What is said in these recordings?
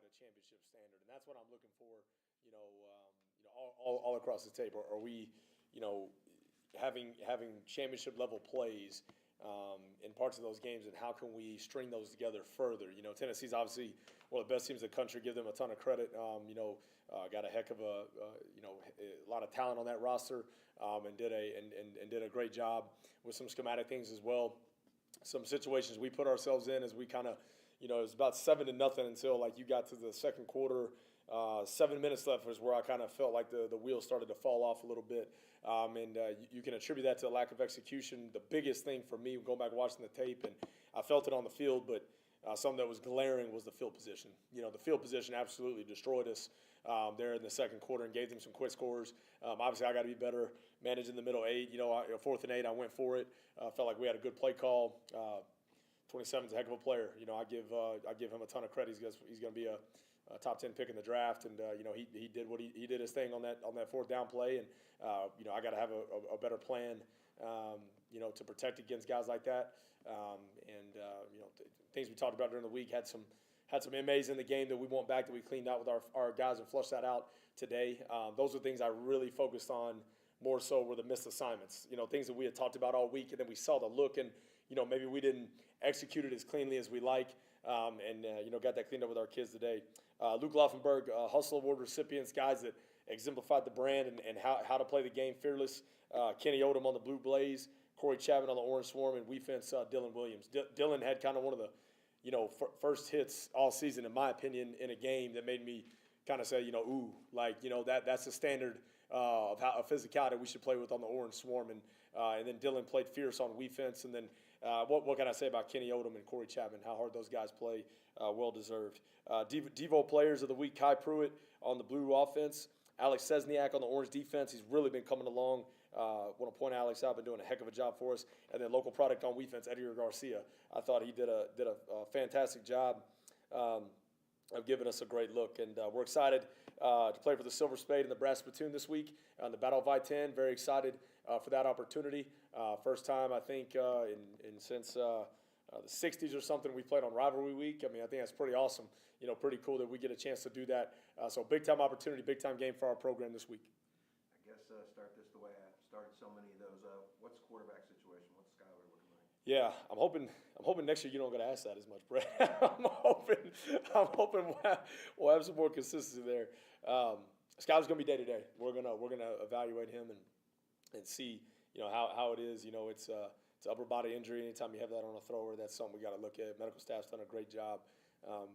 a championship standard, and that's what I'm looking for. All across the tape. Are we, having championship level plays in parts of those games, and how can we string those together further? Tennessee's obviously one of the best teams in the country. Give them a ton of credit. Got a heck of a lot of talent on that roster, and did a great job with some schematic things as well. Some situations we put ourselves in as we kind of, it was about 7-0 until like you got to the second quarter. 7 minutes left was where I kind of felt like the wheels started to fall off a little bit. You can attribute that to a lack of execution. The biggest thing for me, going back watching the tape, and I felt it on the field, but something that was glaring was the field position. The field position absolutely destroyed us there in the second quarter and gave them some quick scores. Obviously, I got to be better managing the middle 8. 4th and 8, I went for it. Felt like we had a good play call. 27's a heck of a player. I give him a ton of credit. He's going to be a top 10 pick in the draft, and he did what he did his thing on that fourth down play, and I got to have a better plan, to protect against guys like that, things we talked about during the week had some MAs in the game that we want back, that we cleaned out with our guys and flushed that out today. Those are things I really focused on. More so were the missed assignments, things that we had talked about all week, and then we saw the look, and maybe we didn't execute it as cleanly as we like, got that cleaned up with our kids today. Luke Laufenberg, Hustle Award recipients, guys that exemplified the brand and how to play the game fearless. Kenny Odom on the Blue Blaze, Corey Chapman on the Orange Swarm, and we fence Dylan Williams. Dylan had kind of one of the first hits all season, in my opinion, in a game that made me kind of say, that's the standard of physicality we should play with on the Orange Swarm, and then Dylan played fierce on we fence, and then what can I say about Kenny Odom and Corey Chapman? How hard those guys play, well deserved. Devo players of the week: Kai Pruitt on the Blue offense, Alex Sesniak on the Orange defense. He's really been coming along. Want to point Alex out, been doing a heck of a job for us. And then local product on defense, Edgar Garcia. I thought he did a fantastic job. Of giving us a great look, and we're excited to play for the Silver Spade and the Brass Spittoon this week on the Battle of I-10. Very excited for that opportunity. First time, I think, since the 60s or something we played on Rivalry Week. I think that's pretty awesome. Pretty cool that we get a chance to do that. So big-time opportunity, big-time game for our program this week. I guess start this the way I started so many of those. What's the quarterback situation? What's Skyler looking like? Yeah, I'm hoping next year you don't get asked that as much, Brett. I'm hoping we'll have some more consistency there. Skyler's gonna be day to day. We're gonna evaluate him and see how it is. It's upper body injury. Anytime you have that on a thrower, that's something we got to look at. Medical staff's done a great job.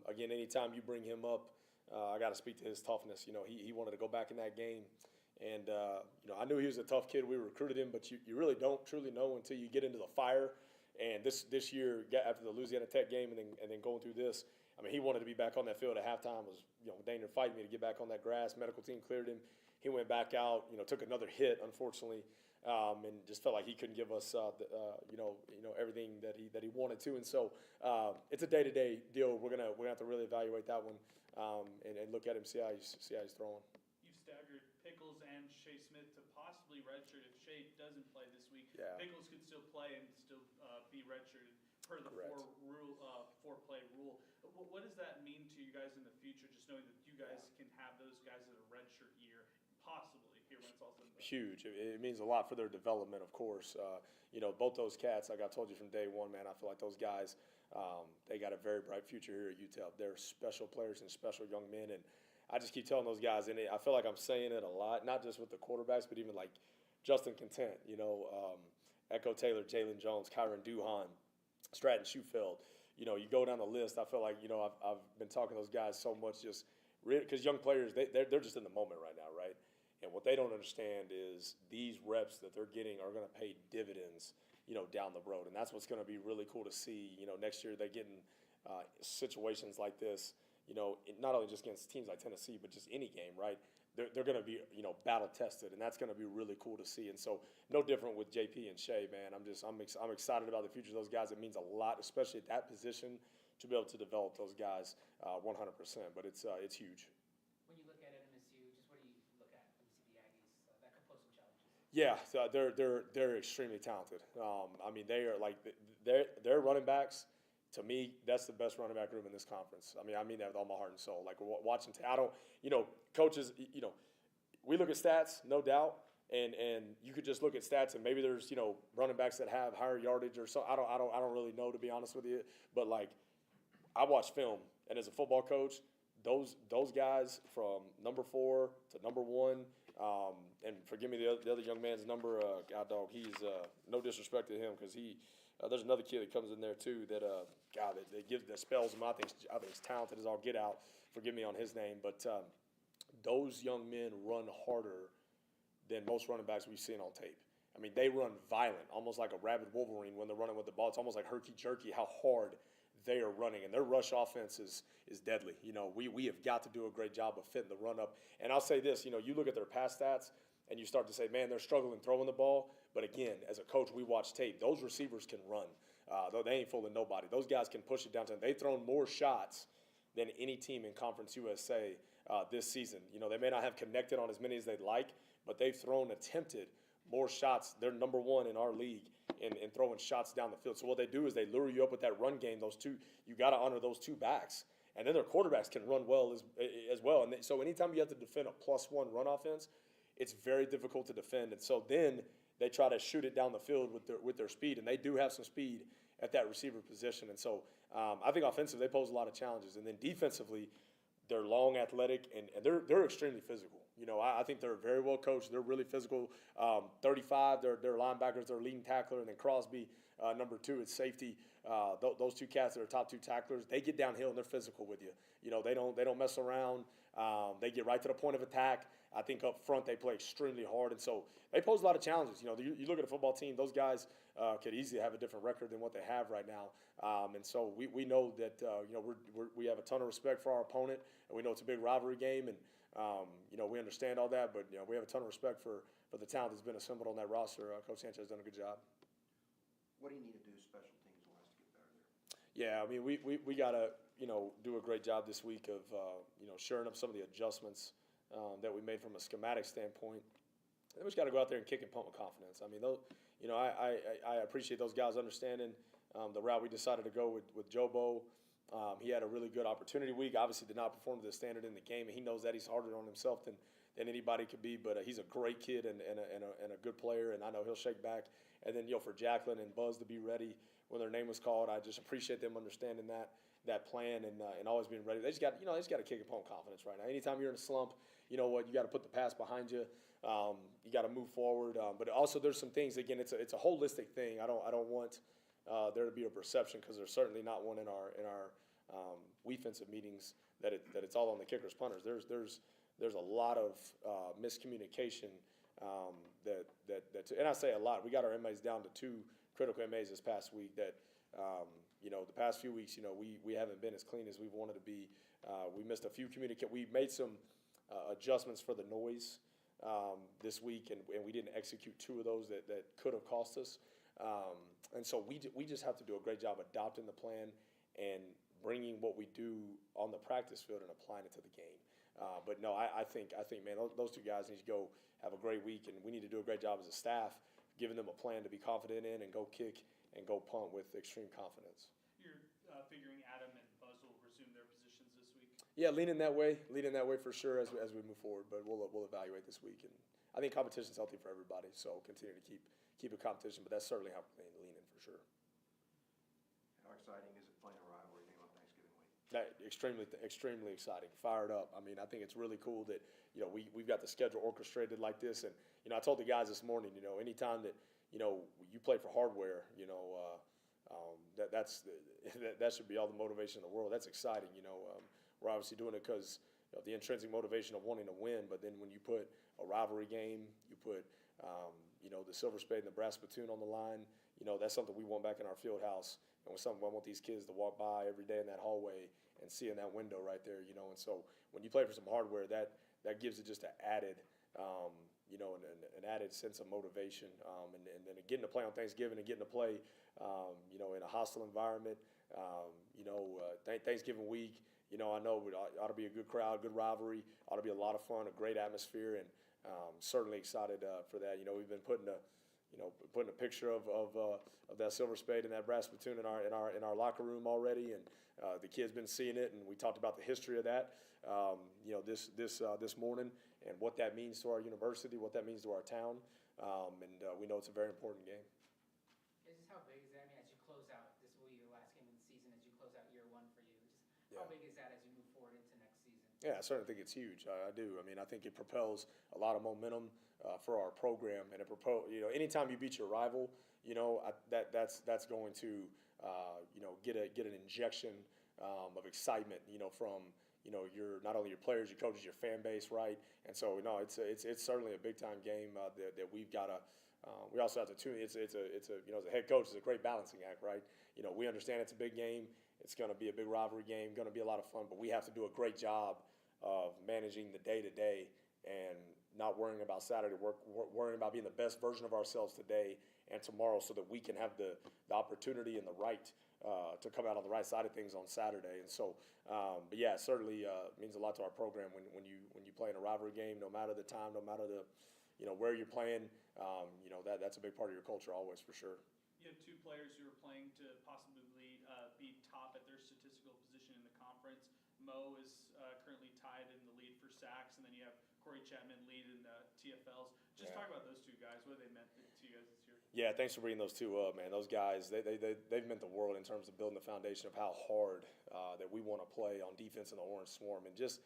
Again, anytime you bring him up, I got to speak to his toughness. He wanted to go back in that game. And, I knew he was a tough kid. We recruited him, but you really don't truly know until you get into the fire. And this year, after the Louisiana Tech game and then going through this, he wanted to be back on that field at halftime. Was dang near fighting me to get back on that grass. Medical team cleared him. He went back out. Took another hit, unfortunately, and just felt like he couldn't give us everything that he wanted to. And so it's a day-to-day deal. We're gonna have to really evaluate that one and look at him, see how he's throwing. You've staggered Pickles and Shea Smith to possibly redshirt if Shea doesn't play this week. Yeah. Pickles could still play and still be redshirted per the four-play rule. What does that mean to you guys in the future, just knowing that you guys can have those guys at a redshirt year, possibly, here when it's all said and done? Huge. It means a lot for their development, of course. Both those cats, like I told you from day one, man, I feel like those guys, they got a very bright future here at UTEP. They're special players and special young men, and I just keep telling those guys, and I feel like I'm saying it a lot, not just with the quarterbacks, but even like Justin Content, Echo Taylor, Jalen Jones, Kyron Duhan, Stratton Schufeld. You go down the list, I feel like, I've been talking to those guys so much just because young players, they're just in the moment right now, right? And what they don't understand is these reps that they're getting are going to pay dividends, down the road. And that's what's going to be really cool to see. Next year they're getting situations like this, not only just against teams like Tennessee, but just any game, right? They're going to be, battle tested, and that's going to be really cool to see. And so, no different with JP and Shea, man. I'm excited about the future of those guys. It means a lot, especially at that position, to be able to develop those guys 100%. But it's huge. When you look at MSU, just what do you look at when you see the Aggies that could pose some challenges? Yeah, so they're extremely talented. They are like their running backs to me, that's the best running back room in this conference. I mean that with all my heart and soul. Like watching, coaches, we look at stats, no doubt, and you could just look at stats and maybe there's running backs that have higher yardage or so. I don't really know, to be honest with you. But like, I watch film, and as a football coach, those guys from number 4 to number 1, and forgive me the other young man's number, God dog, he's no disrespect to him because there's another kid that comes in there too that that spells him. I think he's talented as all get out. Forgive me on his name, but those young men run harder than most running backs we've seen on tape. I mean, they run violent, almost like a rabid Wolverine when they're running with the ball. It's almost like herky-jerky how hard they are running, and their rush offense is deadly. We have got to do a great job of fitting the run up. And I'll say this, you look at their pass stats, and you start to say, man, they're struggling throwing the ball. But again, as a coach, we watch tape. Those receivers can run. Though they ain't fooling nobody. Those guys can push it downtown. They've thrown more shots than any team in Conference USA this season. They may not have connected on as many as they'd like, but they've attempted more shots. They're number 1 in our league in throwing shots down the field. So what they do is they lure you up with that run game. You got to honor those 2 backs. And then their quarterbacks can run well as well. And so anytime you have to defend a +1 run offense, it's very difficult to defend. And so then they try to shoot it down the field with their speed, and they do have some speed at that receiver position. And so I think offensively they pose a lot of challenges. And then defensively, they're long, athletic, and they're extremely physical. I think they're very well coached. They're really physical. 35, they're linebackers, they're leading tackler, and then Crosby, number 2 at safety. Those 2 cats that are top 2 tacklers, they get downhill and they're physical with you. They don't mess around. They get right to the point of attack. I think up front they play extremely hard, and so they pose a lot of challenges. You look at a football team; those guys could easily have a different record than what they have right now. And so we know that we have a ton of respect for our opponent, and we know it's a big rivalry game, and we understand all that. But we have a ton of respect for the talent that's been assembled on that roster. Coach Sanchez has done a good job. What do you need to do special teams wise to get better there? Yeah, I mean we gotta do a great job this week of shoring up some of the adjustments that we made from a schematic standpoint. Then we just got to go out there and kick and pump with confidence. I mean, I appreciate those guys understanding the route we decided to go with Jobo. He had a really good opportunity week. Obviously, did not perform to the standard in the game, and he knows that he's harder on himself than anybody could be. But he's a great kid and a good player, and I know he'll shake back. And then for Jacqueline and Buzz to be ready when their name was called, I just appreciate them understanding that plan and always being ready. They just got to kick and pump confidence right now. Anytime you're in a slump, you know what, you got to put the past behind you. You got to move forward. But also there's some things, again, it's a holistic thing. I don't want there to be a perception, because there's certainly not one in our defensive meetings that it's all on the kickers, punters. There's a lot of miscommunication and I say a lot. We got our MAs down to 2 critical MAs this past week that the past few weeks, we haven't been as clean as we wanted to be. We missed a few we made some adjustments for the noise this week, and we didn't execute 2 of those that could have cost us. And so we just have to do a great job adopting the plan and bringing what we do on the practice field and applying it to the game. But no, I think man, those 2 guys need to go have a great week, and we need to do a great job as a staff, giving them a plan to be confident in and go kick and go punt with extreme confidence. You're figuring Adam and Buzz will resume their positions this week? Yeah, leaning that way for sure as we move forward. But we'll evaluate this week, and I think competition's healthy for everybody. So continue to keep a competition, but that's certainly how we're leaning for sure. How exciting is it playing a rivalry game on Thanksgiving week? That extremely exciting. Fired up. I mean, I think it's really cool that we've got the schedule orchestrated like this, and I told the guys this morning, anytime that you play for hardware, that should be all the motivation in the world. That's exciting. We're obviously doing it because of the intrinsic motivation of wanting to win, but then when you put a rivalry game, you put the silver spade and the brass spittoon on the line, that's something we want back in our field house, and it's something I want these kids to walk by every day in that hallway and see in that window right there. And so when you play for some hardware, that gives it just an added an added sense of motivation, and then getting to play on Thanksgiving and getting to play in a hostile environment, Thanksgiving week, I know it ought to be a good crowd, good rivalry, ought to be a lot of fun, a great atmosphere, and certainly excited for that. We've been putting a picture of that silver spade and that brass platoon in our locker room already, and the kids been seeing it, and we talked about the history of that, this morning, and what that means to our university, what that means to our town, and we know it's a very important game. Just how big is that? I mean, as you close out, this will be your last game of the season, as you close out year one for you. Just how big is that as you move forward into next season? Yeah, I certainly think it's huge. I do. I mean, I think it propels a lot of momentum for our program, and anytime you beat your rival, that's going to get an injection of excitement, from not only your players, your coaches, your fan base, right? And so it's certainly a big time game that we've got to. We also have to tune. It's a as a head coach, it's a great balancing act, right? We understand it's a big game. It's going to be a big rivalry game, going to be a lot of fun, but we have to do a great job of managing the day-to-day and not worrying about Saturday, worrying about being the best version of ourselves today and tomorrow, so that we can have the opportunity and the right to come out on the right side of things on Saturday. And so, but yeah, it certainly means a lot to our program when you play in a rivalry game, no matter the time, no matter the where you're playing. That's a big part of your culture always, for sure. You have two players who are playing to possibly be top at their statistical position in the conference. Mo is currently tied in the lead for sacks, and then you have Corey Chapman lead in the TFLs. Just talk about those two guys. What have they meant to you guys this year? Yeah, thanks for bringing those two up, man. Those guys, they've meant the world in terms of building the foundation of how hard that we want to play on defense in the Orange Swarm. And just,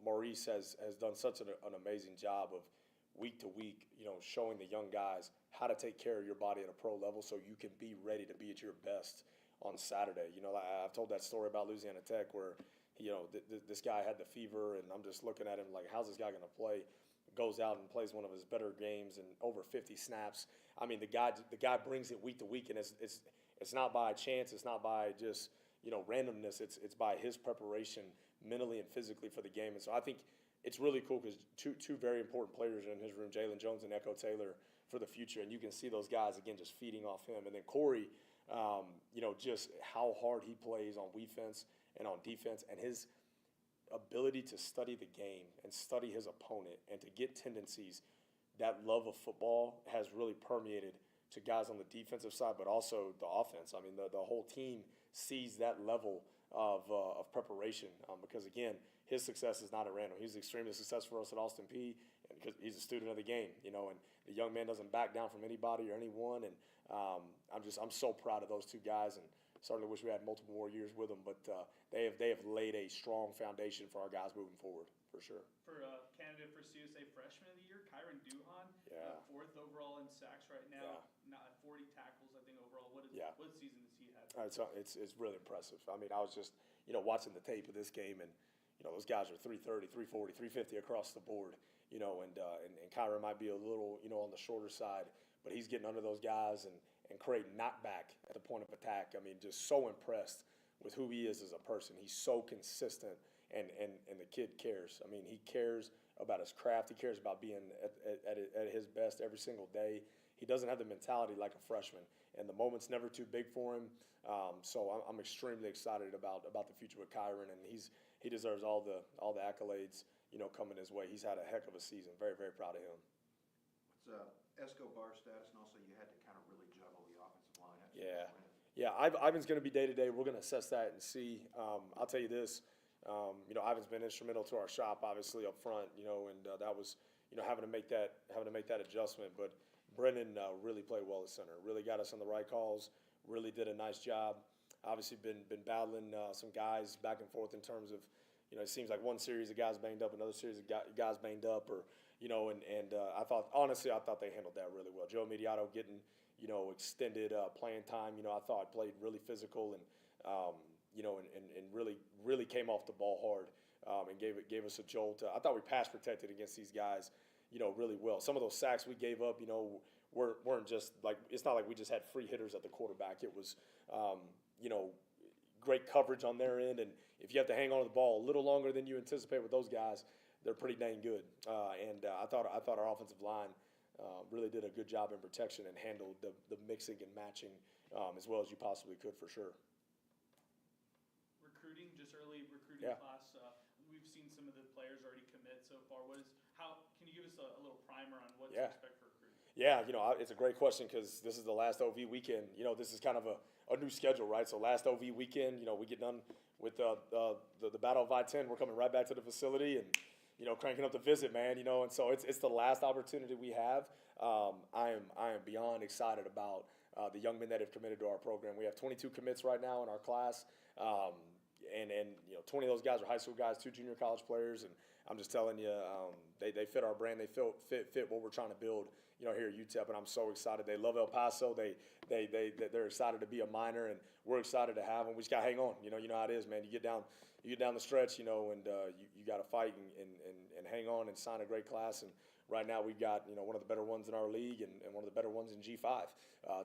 Maurice has done such an amazing job of week to week, showing the young guys how to take care of your body at a pro level so you can be ready to be at your best on Saturday. I've told that story about Louisiana Tech where, this guy had the fever, and I'm just looking at him like, how's this guy going to play? Goes out and plays one of his better games and over 50 snaps. I mean, the guy brings it week to week, and it's not by chance. It's not by just randomness. It's by his preparation mentally and physically for the game. And so I think it's really cool because two very important players are in his room, Jalen Jones and Echo Taylor, for the future, and you can see those guys again just feeding off him. And then Corey, just how hard he plays on defense and on defense, and his ability to study the game and study his opponent and to get tendencies. That love of football has really permeated to guys on the defensive side, but also the offense. I mean, the whole team sees that level of preparation because, again, his success is not at random. He's extremely successful for us at Austin Peay because he's a student of the game, and the young man doesn't back down from anybody or anyone. And I'm so proud of those two guys, and certainly wish we had multiple more years with them. But they have laid a strong foundation for our guys moving forward, for sure. For candidate for CSA Freshman of the Year, Kyron Duhan, fourth overall in sacks right now, not 40 tackles, I think, overall. What season has he had? It's really impressive. I mean, I was just watching the tape of this game, and those guys are 330, 340, 350 across the board. And Kyron might be a little on the shorter side, but he's getting under those guys and creating knockback at the point of attack. I mean, just so impressed with who he is as a person. He's so consistent, and the kid cares. I mean, he cares about his craft. He cares about being at his best every single day. He doesn't have the mentality like a freshman, and the moment's never too big for him. So I'm extremely excited about the future with Kyron, and he deserves all the accolades coming his way. He's had a heck of a season. Very, very proud of him. What's Escobar's status, and also you had to kind of really juggle the offensive line. Yeah. Ivan's going to be day-to-day. We're going to assess that and see. I'll tell you this, Ivan's been instrumental to our shop, obviously, up front, and that was, having to make that adjustment. But Brennan really played well at center, really got us on the right calls, really did a nice job. Obviously been battling some guys back and forth in terms of, it seems like one series of guys banged up, another series of guys banged up, or, and I thought they handled that really well. Joe Mediato getting, extended playing time, I thought played really physical and, and really came off the ball hard and gave us a jolt. I thought we pass protected against these guys, really well. Some of those sacks we gave up, weren't just like, it's not like we just had free hitters at the quarterback. It was, great coverage on their end, and if you have to hang on to the ball a little longer than you anticipate with those guys, they're pretty dang good. And I thought our offensive line really did a good job in protection and handled the mixing and matching as well as you possibly could, for sure. Recruiting, just early recruiting class. We've seen some of the players already commit so far. Can you give us a little primer on what to expect for recruiting? Yeah, it's a great question because this is the last OV weekend. This is kind of a new schedule, right? So last OV weekend, we get done with the Battle of I-10. We're coming right back to the facility and, cranking up the visit, man. And so it's the last opportunity we have. I am beyond excited about the young men that have committed to our program. We have 22 commits right now in our class. And 20 of those guys are high school guys, 2 junior college players, and I'm just telling you, they fit our brand. They fit what we're trying to build, here at UTEP, and I'm so excited. They love El Paso. They're excited to be a Miner, and we're excited to have them. We just got to hang on. You know how it is, man. You get down the stretch, and you got to fight and hang on and sign a great class. And right now we've got one of the better ones in our league and one of the better ones in G5,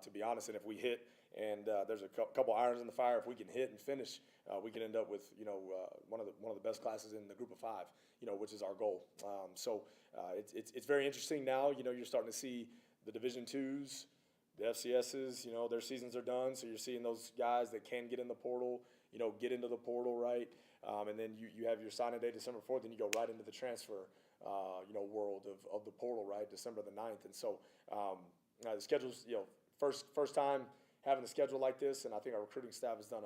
to be honest. And if we hit and there's a couple irons in the fire, if we can hit and finish, we can end up with one of the best classes in the group of 5, which is our goal. So it's very interesting now. You're starting to see the Division IIs, the FCSs. Their seasons are done, so you're seeing those guys that can get in the portal, get into the portal, right? And then you have your signing day December 4th, and you go right into the transfer world of the portal, right? December the 9th. And so the schedule's first time having a schedule like this, and I think our recruiting staff has done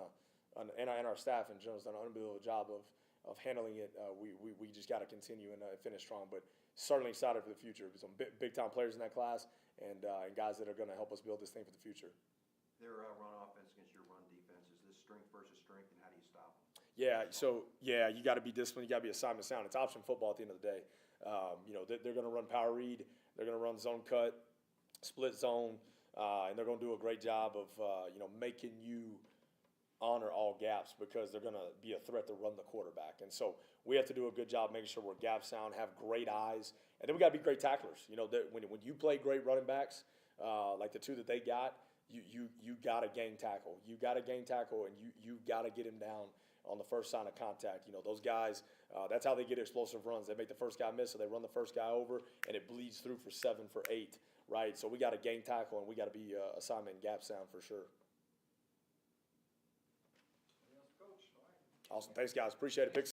and our staff in general has done an unbelievable job of handling it. We just got to continue and finish strong, but certainly excited for the future. There's some big time players in that class and guys that are going to help us build this thing for the future. Their run offense against your run defense, is this strength versus strength, and how do you stop them? Yeah, so you got to be disciplined. You got to be assignment sound. It's option football at the end of the day. They're going to run power read. They're going to run zone cut, split zone, and they're going to do a great job of making you honor all gaps because they're going to be a threat to run the quarterback. And so we have to do a good job making sure we're gap sound, have great eyes, and then we got to be great tacklers. When you play great running backs, like the 2 that they got, you got to gang tackle. You got to gang tackle, and you got to get him down on the first sign of contact. Those guys, that's how they get explosive runs. They make the first guy miss, so they run the first guy over, and it bleeds through for 7 for 8, right? So we got to gang tackle, and we got to be assignment and gap sound for sure. Anything else, Coach? All right. Awesome. Thanks, guys. Appreciate it.